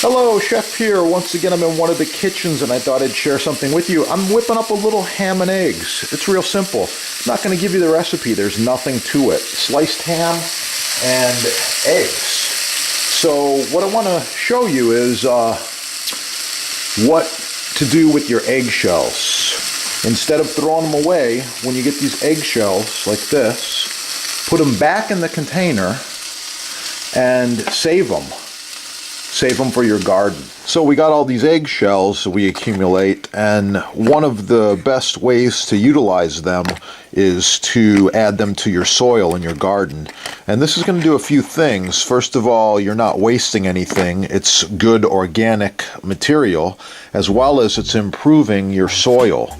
Hello, Chef here. Once again, I'm in one of the kitchens and I thought I'd share something with you. I'm whipping up a little ham and eggs. It's real simple. I'm not going to give you the recipe. There's nothing to it. Sliced ham and eggs. So what I want to show you is what to do with your eggshells. Instead of throwing them away, when you get these eggshells like this, put them back in the container and save them. Save them for your garden. So we got all these eggshells we accumulate, and one of the best ways to utilize them is to add them to your soil in your garden. And this is going to do a few things. First of all, you're not wasting anything. It's good organic material, as well as it's improving your soil.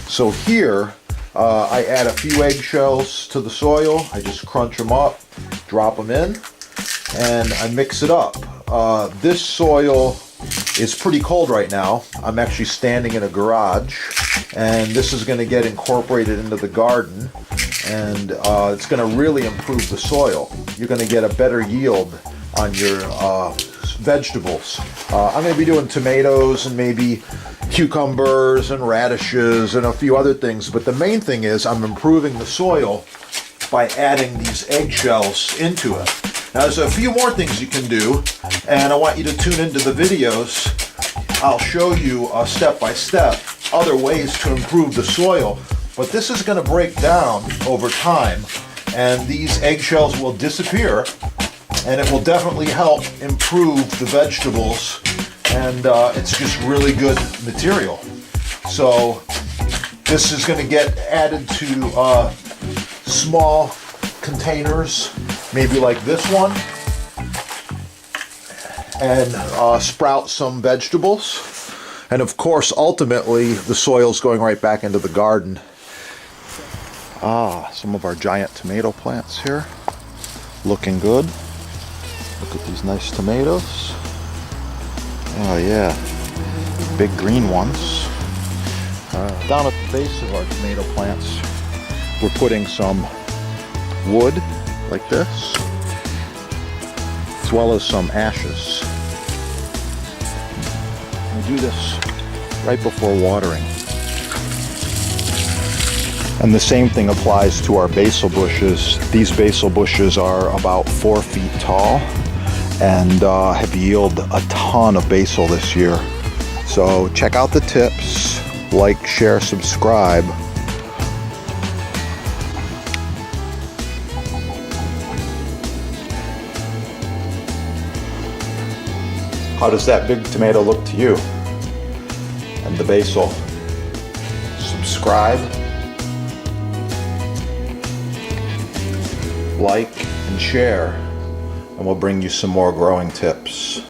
So here, I add a few eggshells to the soil. I just crunch them up, drop them in, and I mix it up. This soil is pretty cold right now. I'm actually standing in a garage, and this is going to get incorporated into the garden, and it's going to really improve the soil. You're going to get a better yield on your vegetables. I'm going to be doing tomatoes and maybe cucumbers and radishes and a few other things, but the main thing is I'm improving the soil by adding these eggshells into it. Now there's a few more things you can do, and I want you to tune into the videos. I'll show you step by step other ways to improve the soil, but this is going to break down over time, and these eggshells will disappear, and it will definitely help improve the vegetables, and it's just really good material. So this is going to get added to small containers, maybe like this one, and sprout some vegetables. And of course, ultimately, the soil's going right back into the garden. Some of our giant tomato plants here, looking good. Look at these nice tomatoes. Oh yeah, big green ones. Down at the base of our tomato plants, we're putting some wood like this, as well as some ashes. We do this right before watering. And the same thing applies to our basil bushes. These basil bushes are about 4 feet tall and have yielded a ton of basil this year. So check out the tips, like, share, subscribe. How does that big tomato look to you? And the basil? Subscribe, like, and share, and we'll bring you some more growing tips.